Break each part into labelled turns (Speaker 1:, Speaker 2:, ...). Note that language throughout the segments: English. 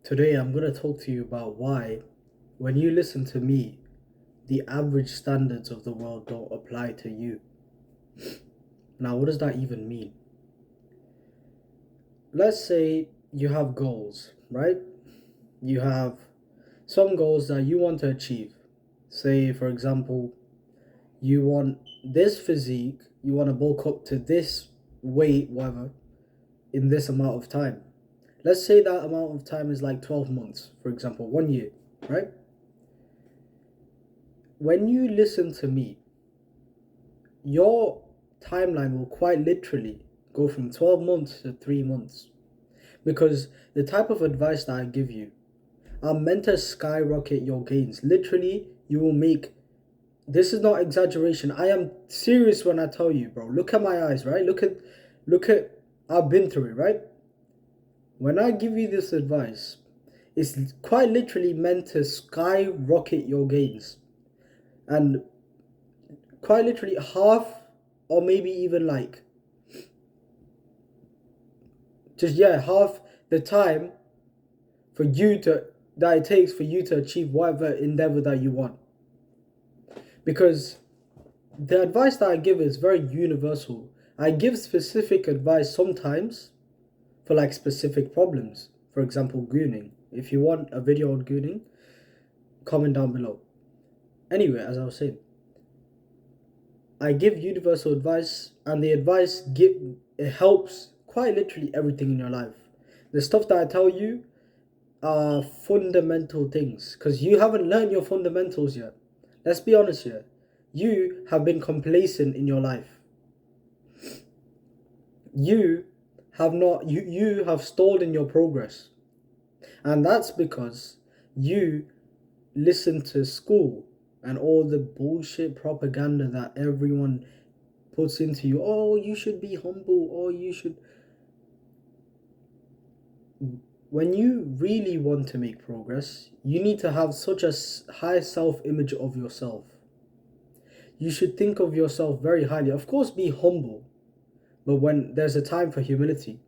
Speaker 1: Today, I'm going to talk to you about why, when you listen to me, the average standards of the world don't apply to you. Now, what does that even mean? Let's say you have goals, right? You have some goals that you want to achieve. Say, for example, you want this physique, you want to bulk up to this weight, whatever, in this amount of time. Let's say that amount of time is like 12 months, for example, 1 year, right? When you listen to me, your timeline will quite literally go from 12 months to 3 months. Because the type of advice that I give you are meant to skyrocket your gains. Literally, you will make, this is not exaggeration. I am serious when I tell you, bro. Look at my eyes, right? Look at, I've been through it, right? When I give you this advice, it's quite literally meant to skyrocket your gains. And quite literally half, or maybe even like half the time for you to that it takes for you to achieve whatever endeavor that you want. Because the advice that I give is very universal. I give specific advice sometimes for like specific problems. For example, gooning. If you want a video on gooning, comment down below. Anyway, as I was saying, I give universal advice, and the advice it helps quite literally everything in your life. The stuff that I tell you are fundamental things, because you haven't learned your fundamentals yet. Let's be honest here. You have been complacent in your life. You have not you have stalled in your progress. And that's because you listen to school and all the bullshit propaganda that everyone puts into you. Oh, you should be humble, or you should. When you really want to make progress, you need to have such a high self-image of yourself. You should think of yourself very highly. Of course, be humble, but when there's a time for humility,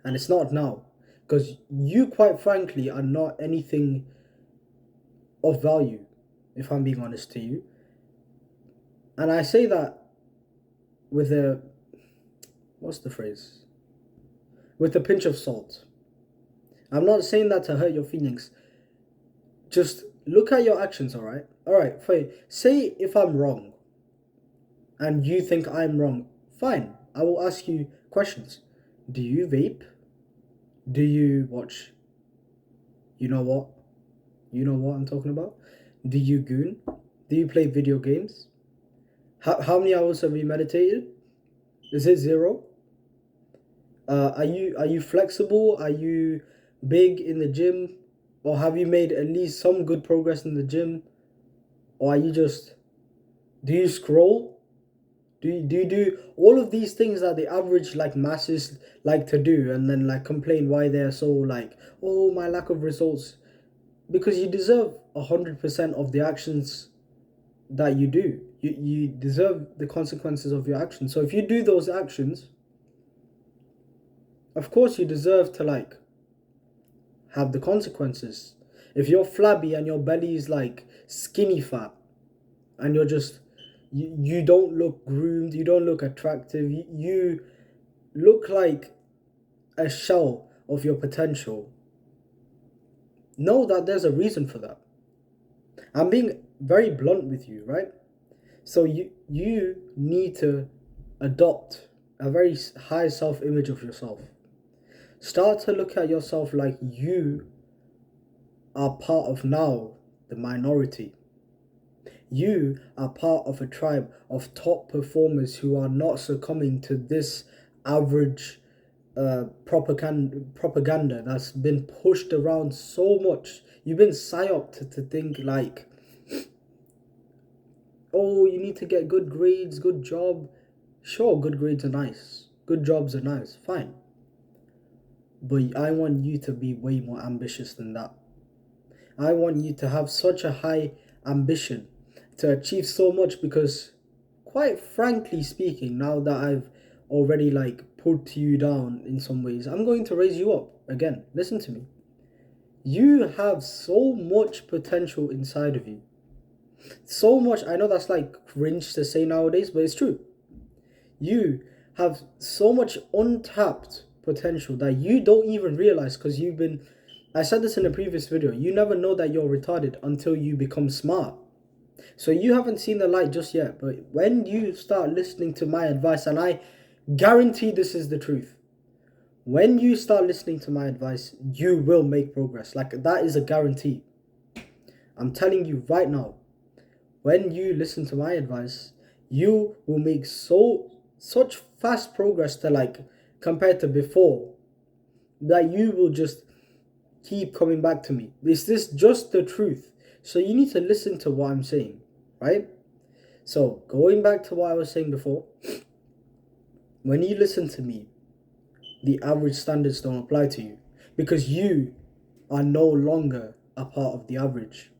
Speaker 1: and it's not now, because you, quite frankly, are not anything of value, if I'm being honest to you. And I say that with a, what's the phrase? With a pinch of salt. I'm not saying that to hurt your feelings. Just look at your actions, alright? Alright, fine. Say if I'm wrong and you think I'm wrong, fine. I will ask you questions. Do you vape? Do you watch? You know what? You know what I'm talking about? Do you goon? Do you play video games? How many hours have you meditated? Is it zero? Are you flexible? Are you big in the gym? Or have you made at least some good progress in the gym? Or are you just, do you scroll? Do you do all of these things that the average like masses like to do, and then like complain why they're so like, oh, my lack of results? Because you deserve 100% of the actions that you do. You deserve the consequences of your actions. So if you do those actions, of course you deserve to like have the consequences. If you're flabby and your belly is like skinny fat, and you're just, you don't look groomed, you don't look attractive, you look like a shell of your potential, know that there's a reason for that. I'm being very blunt with you, right? So you need to adopt a very high self-image of yourself. Start to look at yourself like you are part of now the minority. You are part of a tribe of top performers who are not succumbing to this average propaganda that's been pushed around so much. You've been psyoped to think like, oh, you need to get good grades, good job. Sure, good grades are nice. Good jobs are nice, fine. But I want you to be way more ambitious than that. I want you to have such a high ambition to achieve so much, because quite frankly speaking, now that I've already like put you down in some ways, I'm going to raise you up again. Listen to me. You have so much potential inside of you. So much. I know that's like cringe to say nowadays, but it's true. You have so much untapped potential that you don't even realize because you've been. I said this in a previous video. You never know that you're retarded until you become smart. So you haven't seen the light just yet. But when you start listening to my advice, and I guarantee this is the truth, when you start listening to my advice, you will make progress. Like, that is a guarantee. I'm telling you right now, when you listen to my advice, you will make such fast progress to, like, compared to before, that you will just keep coming back to me. Is this just the truth? So you need to listen to what I'm saying, right? So going back to what I was saying before, when you listen to me, the average standards don't apply to you because you are no longer a part of the average.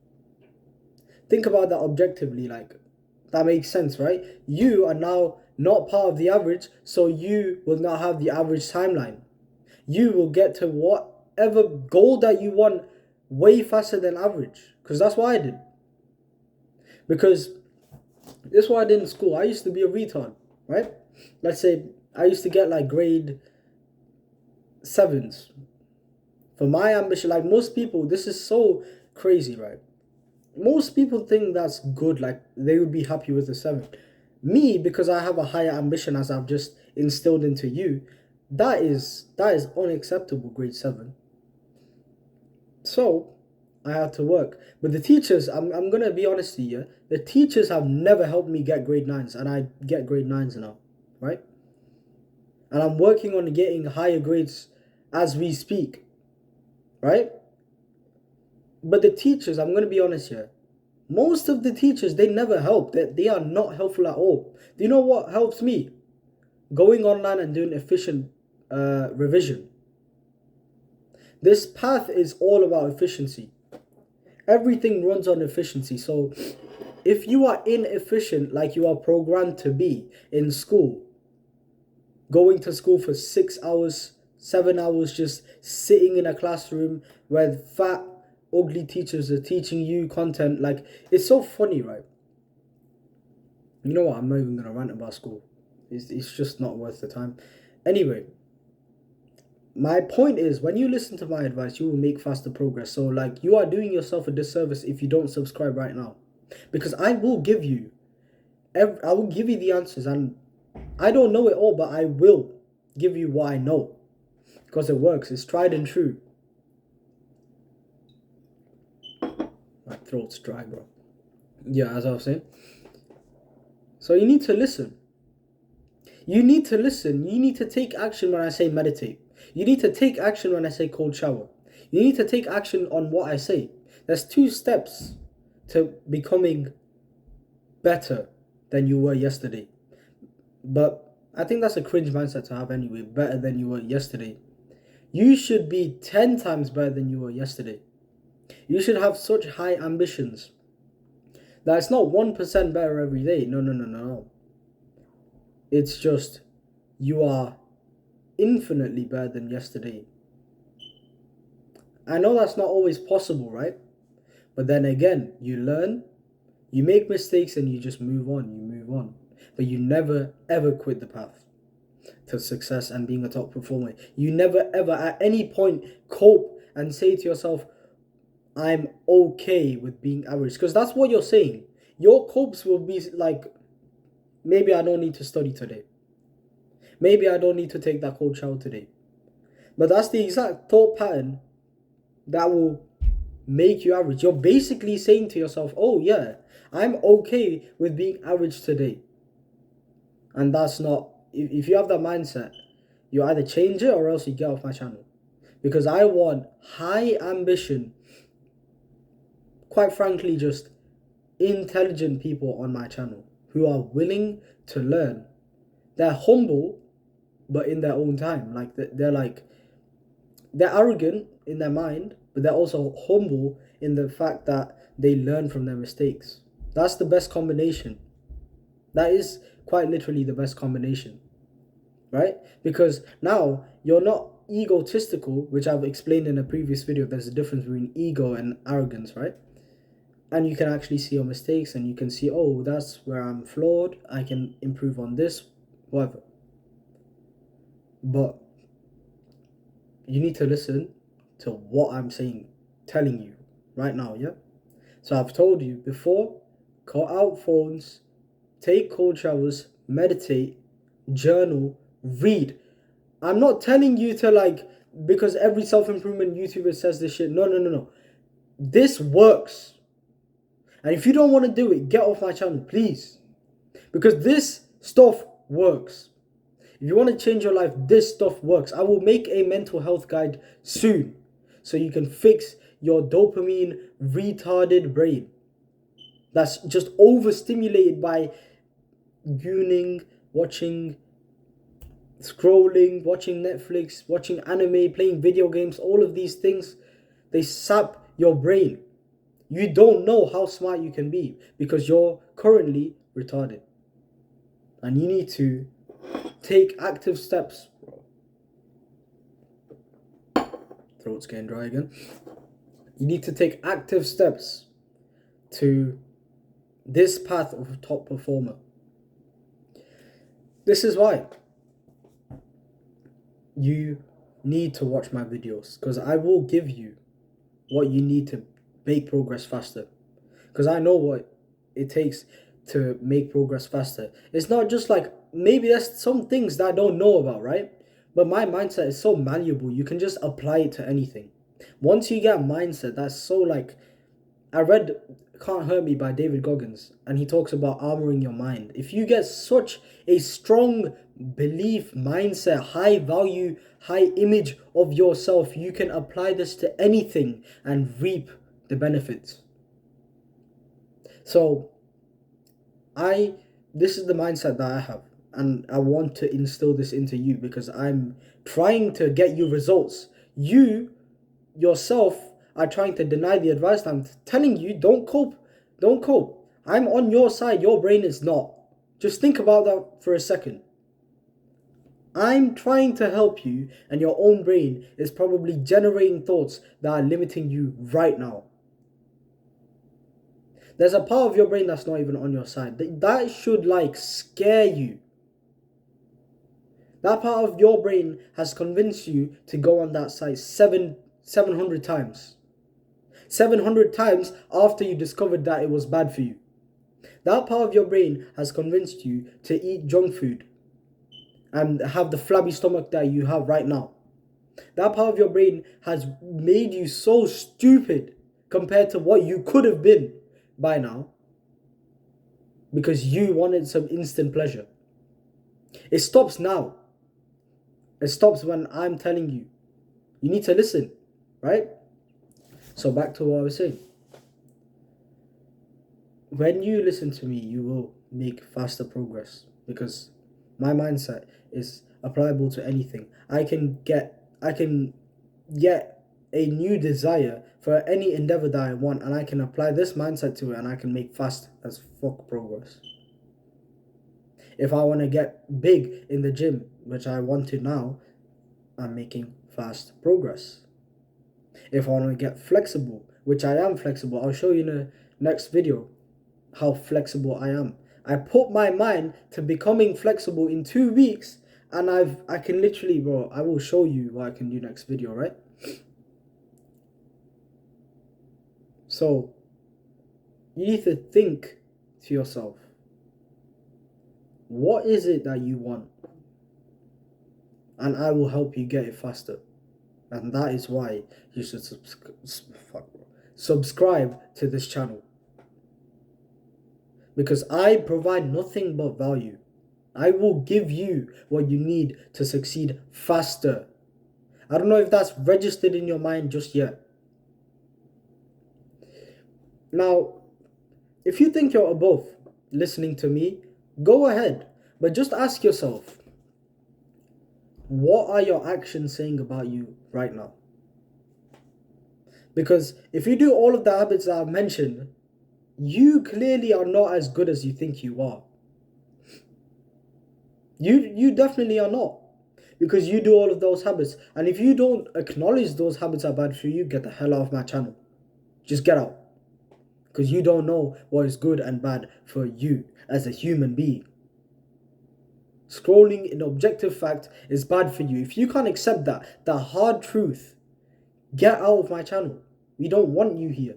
Speaker 1: Think about that objectively, like, that makes sense, right? You are now not part of the average, so you will not have the average timeline. You will get to whatever goal that you want way faster than average, because that's what I did. Because this is what I did in school. I used to be a retard, right? Let's say I used to get like grade 7s. For my ambition, like most people, this is so crazy, right? Most people think that's good, like they would be happy with a 7. Me, because I have a higher ambition, as I've just instilled into you, that is unacceptable, grade 7. So I had to work. But the teachers, I'm gonna be honest with you, the teachers have never helped me get grade 9s, and I get grade 9s now, right? And I'm working on getting higher grades as we speak, right? But the teachers, I'm going to be honest here, most of the teachers, they never help. They are not helpful at all. Do you know what helps me? Going online and doing efficient revision. This path is all about efficiency. Everything runs on efficiency. So if you are inefficient like you are programmed to be in school, going to school for 6 hours, 7 hours, just sitting in a classroom where fat, ugly teachers are teaching you content, like, it's so funny, right? You know what? I'm not even going to rant about school. It's just not worth the time. Anyway, my point is, when you listen to my advice, you will make faster progress. So, like, you are doing yourself a disservice if you don't subscribe right now. Because I will give you the answers, and I don't know it all, but I will give you what I know. Because it works. It's tried and true. My throat's dry, bro. Yeah, as I was saying. So you need to listen. You need to listen. You need to take action when I say meditate. You need to take action when I say cold shower. You need to take action on what I say. There's 2 steps to becoming better than you were yesterday. But I think that's a cringe mindset to have anyway. Better than you were yesterday. You should be 10 times better than you were yesterday. You should have such high ambitions that it's not 1% better every day. No. It's just you are infinitely better than yesterday. I know that's not always possible, right? But then again, you learn, you make mistakes, and you just move on. But you never ever quit the path to success and being a top performer. You never ever at any point cope and say to yourself, I'm okay with being average. Because that's what you're saying. Your copes will be like, maybe I don't need to study today. Maybe I don't need to take that cold shower today. But that's the exact thought pattern that will make you average. You're basically saying to yourself, oh yeah, I'm okay with being average today. And that's not, if you have that mindset, you either change it or else you get off my channel. Because I want high ambition, quite frankly, just intelligent people on my channel who are willing to learn. They're humble, but in their own time. Like, they're arrogant in their mind, but they're also humble in the fact that they learn from their mistakes. That's the best combination. That is quite literally the best combination, right? Because now you're not egotistical, which I've explained in a previous video, there's a difference between ego and arrogance, right? And you can actually see your mistakes and you can see, oh, that's where I'm flawed. I can improve on this, whatever. But you need to listen to what I'm saying, telling you right now, yeah? So I've told you before, cut out phones, take cold showers, meditate, journal, read. I'm not telling you to like, because every self-improvement YouTuber says this shit. No. This works. And if you don't want to do it, get off my channel, please. Because this stuff works. If you want to change your life, this stuff works. I will make a mental health guide soon, so you can fix your dopamine retarded brain that's just overstimulated by gooning, watching, scrolling, watching Netflix, watching anime, playing video games. All of these things, they sap your brain. You don't know how smart you can be because you're currently retarded. And you need to take active steps. Throat's getting dry again. You need to take active steps to this path of a top performer. This is why you need to watch my videos, because I will give you what you need to make progress faster. Because I know what it takes to make progress faster. It's not just like, maybe there's some things that I don't know about, right? But my mindset is so malleable. You can just apply it to anything. Once you get a mindset that's so like, I read Can't Hurt Me by David Goggins, and he talks about armoring your mind. If you get such a strong belief, mindset, high value, high image of yourself, you can apply this to anything and reap the benefits. So this is the mindset that I have, and I want to instill this into you because I'm trying to get you results. You yourself are trying to deny the advice. I'm telling you, don't cope. I'm on your side. Your brain is not. Just think about that for a second. I'm trying to help you, and your own brain is probably generating thoughts that are limiting you right now. There's a part of your brain that's not even on your side. That should like scare you. That part of your brain has convinced you to go on that site 700 times. 700 times after you discovered that it was bad for you. That part of your brain has convinced you to eat junk food and have the flabby stomach that you have right now. That part of your brain has made you so stupid compared to what you could have been by now, because you wanted some instant pleasure. It stops now. It stops when I'm telling you. You need to listen, right? So back to what I was saying. When you listen to me, you will make faster progress, because my mindset is applicable to anything. I can get a new desire for any endeavor that I want, and I can apply this mindset to it, and I can make fast as fuck progress. If I want to get big in the gym, which I want to now, I'm making fast progress. If I want to get flexible, which I am flexible, I'll show you in the next video how flexible I am. I put my mind to becoming flexible in 2 weeks, and I can literally, bro, I will show you what I can do next video, right? So you need to think to yourself, what is it that you want? And I will help you get it faster. And that is why you should subscribe to this channel. Because I provide nothing but value. I will give you what you need to succeed faster. I don't know if that's registered in your mind just yet. Now, if you think you're above listening to me, go ahead. But just ask yourself, what are your actions saying about you right now? Because if you do all of the habits that I've mentioned, you clearly are not as good as you think you are. You definitely are not. because you do all of those habits. And if you don't acknowledge those habits are bad for you, get the hell out of my channel. Just get out. Because you don't know what is good and bad for you as a human being. Scrolling, in objective fact, is bad for you. If you can't accept that, the hard truth, get out of my channel. We don't want you here.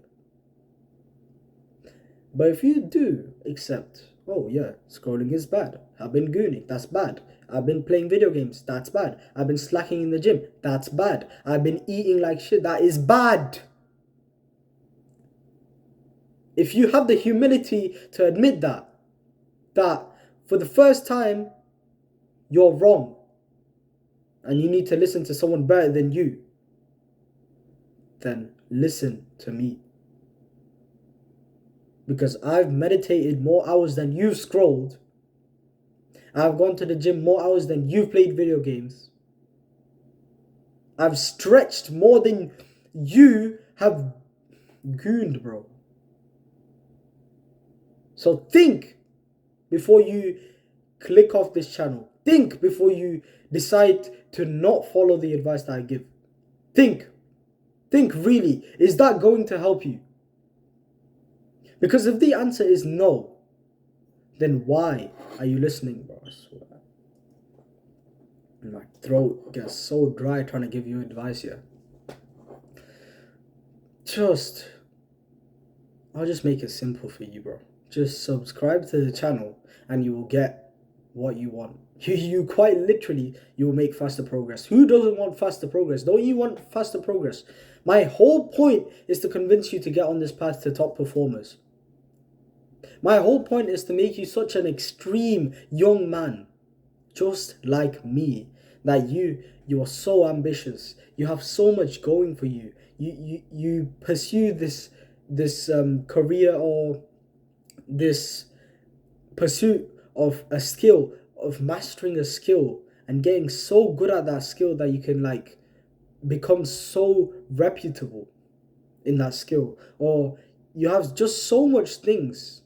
Speaker 1: But if you do accept, oh yeah, scrolling is bad. I've been gooning, that's bad. I've been playing video games, that's bad. I've been slacking in the gym, that's bad. I've been eating like shit, that is bad. If you have the humility to admit that for the first time, you're wrong, and you need to listen to someone better than you, then listen to me. Because I've meditated more hours than you've scrolled. I've gone to the gym more hours than you've played video games. I've stretched more than you have gooned, bro. So think before you click off this channel. Think before you decide to not follow the advice that I give. Think. Think really. Is that going to help you? Because if the answer is no, then why are you listening, bro? I swear. My throat gets so dry trying to give you advice here. I'll just make it simple for you, bro. Just subscribe to the channel and you will get what you want. You quite literally, you will make faster progress. Who doesn't want faster progress? Don't you want faster progress? My whole point is to convince you to get on this path to top performers. My whole point is to make you such an extreme young man, just like me, that you are so ambitious. You have so much going for you. You pursue this career or this pursuit of a skill, of mastering a skill and getting so good at that skill that you can like become so reputable in that skill, or you have just so much things,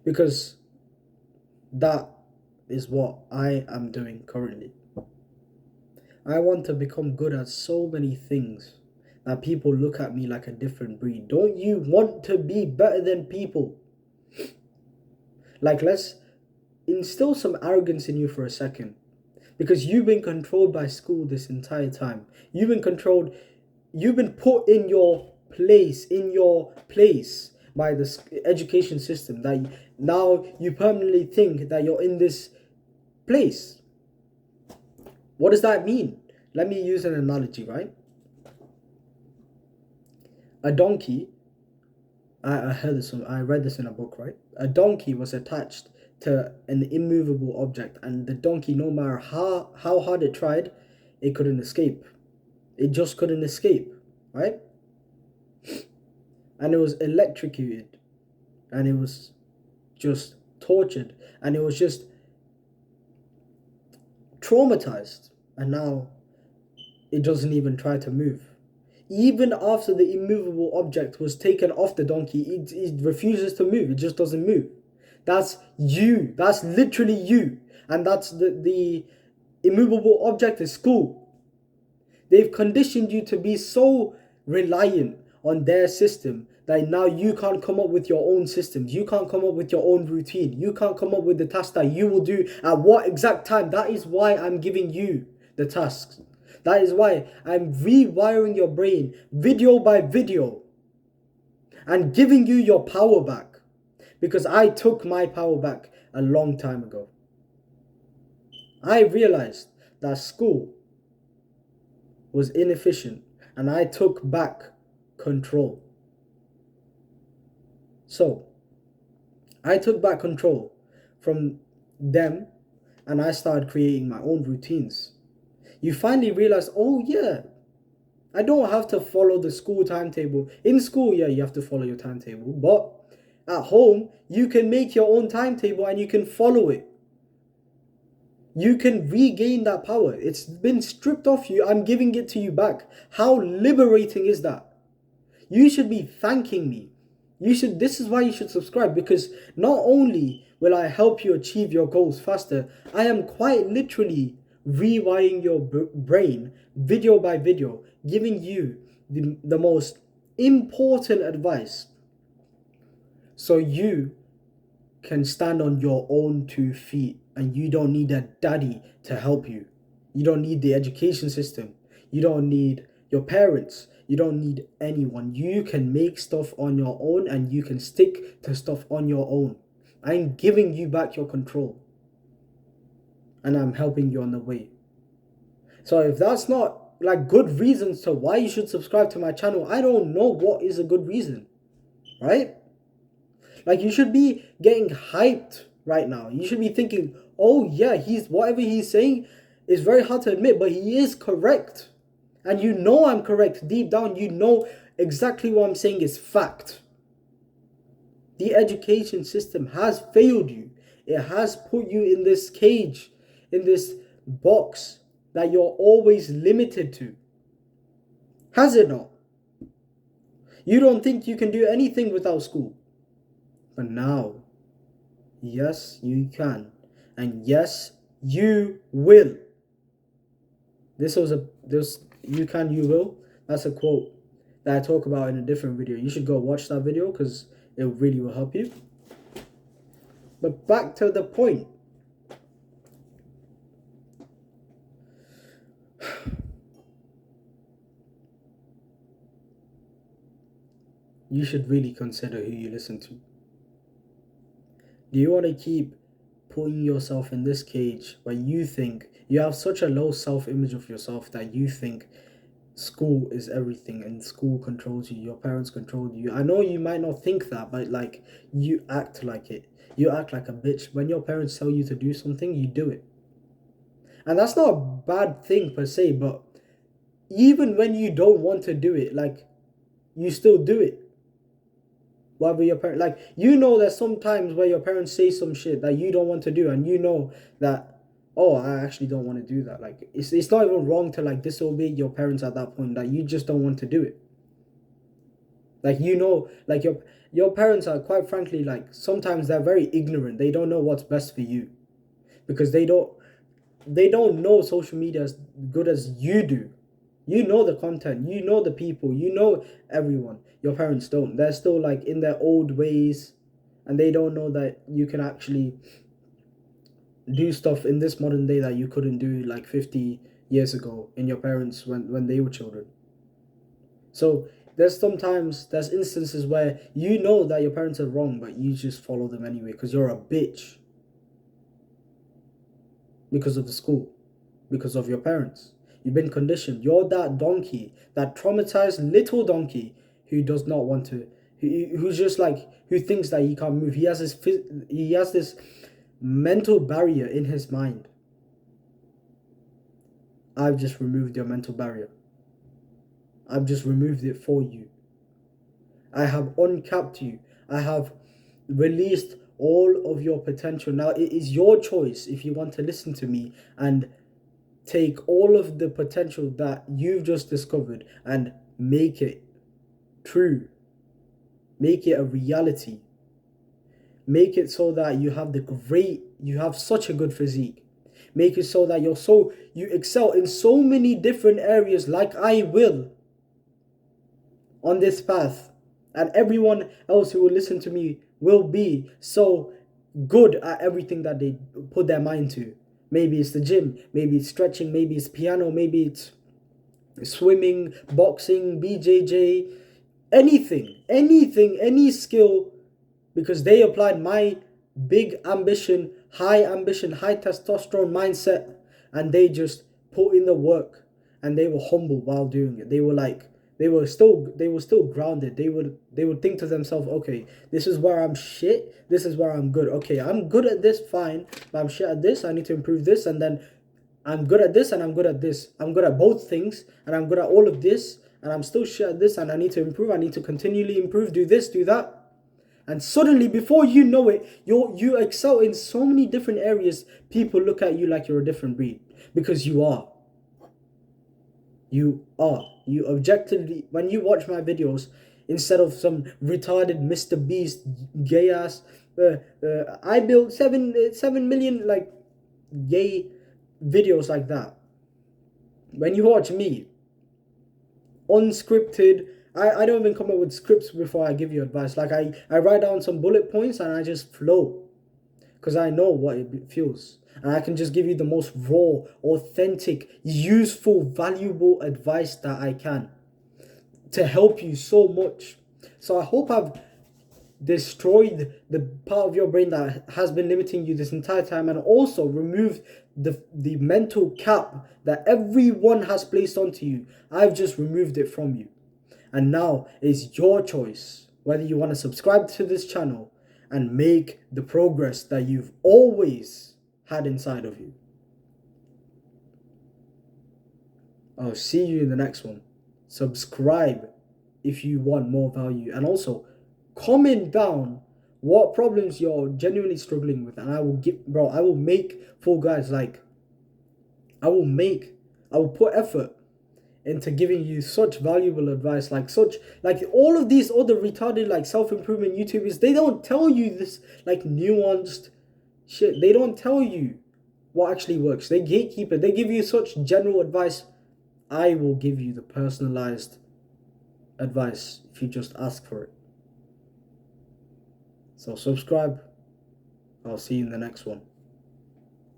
Speaker 1: because that is what I am doing currently. I want to become good at so many things that people look at me like a different breed. Don't you want to be better than people? Like, let's instill some arrogance in you for a second. Because you've been controlled by school this entire time. You've been controlled. You've been put in your place by the education system. That now you permanently think that you're in this place. What does that mean? Let me use an analogy, right? A donkey, I read this in a book, right? A donkey was attached to an immovable object, and the donkey, no matter how hard it tried, it couldn't escape. It just couldn't escape, right? And it was electrocuted, and it was just tortured, and it was just traumatized, and now it doesn't even try to move. Even after the immovable object was taken off the donkey, it refuses to move. It just doesn't move. That's you. That's literally you. And that's the immovable object is school. They've conditioned you to be so reliant on their system that now you can't come up with your own systems. You can't come up with your own routine. You can't come up with the task that you will do at what exact time. That is why I'm giving you the tasks. That is why I'm rewiring your brain video by video and giving you your power back, because I took my power back a long time ago. I realized that school was inefficient and I took back control. So I took back control from them and I started creating my own routines. You finally realize, oh yeah, I don't have to follow the school timetable. In school, yeah, you have to follow your timetable. But at home, you can make your own timetable and you can follow it. You can regain that power. It's been stripped off you. I'm giving it to you back. How liberating is that? You should be thanking me. This is why you should subscribe, because not only will I help you achieve your goals faster. I am quite literally rewiring your brain video by video, giving you the most important advice so you can stand on your own 2 feet and you don't need a daddy to help you. You don't need the education system. You don't need your parents. You don't need anyone. You can make stuff on your own and you can stick to stuff on your own. I'm giving you back your control and I'm helping you on the way. So if that's not like good reasons to why you should subscribe to my channel, I don't know what is a good reason, right? Like, you should be getting hyped right now. You should be thinking, oh yeah, whatever he's saying is very hard to admit, but he is correct. And you know I'm correct. Deep down, you know exactly what I'm saying is fact. The education system has failed you. It has put you in this cage, in this box that you're always limited to. Has it not? You don't think you can do anything without school. But now, yes, you can. And yes, you will. You can, you will. That's a quote that I talk about in a different video. You should go watch that video because it really will help you. But back to the point. You should really consider who you listen to. Do you want to keep putting yourself in this cage where you think you have such a low self-image of yourself that you think school is everything and school controls you, your parents control you? I know you might not think that, but like, you act like it. You act like a bitch. When your parents tell you to do something, you do it. And that's not a bad thing per se, but even when you don't want to do it, like, you still do it. Whatever your parents, like, you know, there's sometimes where your parents say some shit that you don't want to do, and you know that, oh, I actually don't want to do that. Like, it's not even wrong to like disobey your parents at that point, that you just don't want to do it. Like, you know, like your parents are, quite frankly, like, sometimes they're very ignorant. They don't know what's best for you because they don't know social media as good as you do. You know the content, you know the people, you know everyone. Your parents don't. They're still like in their old ways and they don't know that you can actually do stuff in this modern day that you couldn't do like 50 years ago in your parents when they were children. So there's instances where you know that your parents are wrong, but you just follow them anyway because you're a bitch. Because of the school, because of your parents. You've been conditioned. You're that donkey, that traumatized little donkey who does not want to, who's just like, who thinks that he can't move. He has this mental barrier in his mind. I've just removed your mental barrier. I've just removed it for you. I have uncapped you. I have released all of your potential. Now it is your choice if you want to listen to me and take all of the potential that you've just discovered and make it true. Make it a reality. Make it so that you have such a good physique. Make it so that you excel in so many different areas like I will on this path. And everyone else who will listen to me will be so good at everything that they put their mind to. Maybe it's the gym, maybe it's stretching, maybe it's piano, maybe it's swimming, boxing, BJJ, anything, any skill, because they applied my big ambition, high testosterone mindset, and they just put in the work, and they were humble while doing it. They were still grounded. They would think to themselves, okay, this is where I'm shit, this is where I'm good. Okay, I'm good at this, fine, but I'm shit at this, I need to improve this, and then I'm good at this and I'm good at this. I'm good at both things and I'm good at all of this, and I'm still shit at this and I need to improve. I need to continually improve, do this, do that. And suddenly, before you know it, you excel in so many different areas. People look at you like you're a different breed, because you are. You objectively, when you watch my videos, instead of some retarded Mr. Beast gay ass. I built 7 million like gay videos like that. When you watch me, unscripted, I don't even come up with scripts before I give you advice. Like I write down some bullet points and I just flow because I know what it feels. And I can just give you the most raw, authentic, useful, valuable advice that I can to help you so much. So I hope I've destroyed the part of your brain that has been limiting you this entire time, and also removed the mental cap that everyone has placed onto you. I've just removed it from you. And now it's your choice whether you want to subscribe to this channel and make the progress that you've always had inside of you. I'll see you in the next one. Subscribe if you want more value, and also comment down what problems you're genuinely struggling with, and I will make Fall Guys. Like, I will put effort into giving you such valuable advice, like all of these other retarded like self-improvement YouTubers. They don't tell you this like nuanced shit. They don't tell you what actually works. They gatekeep it. They give you such general advice. I will give you the personalized advice if you just ask for it. So subscribe. I'll see you in the next one.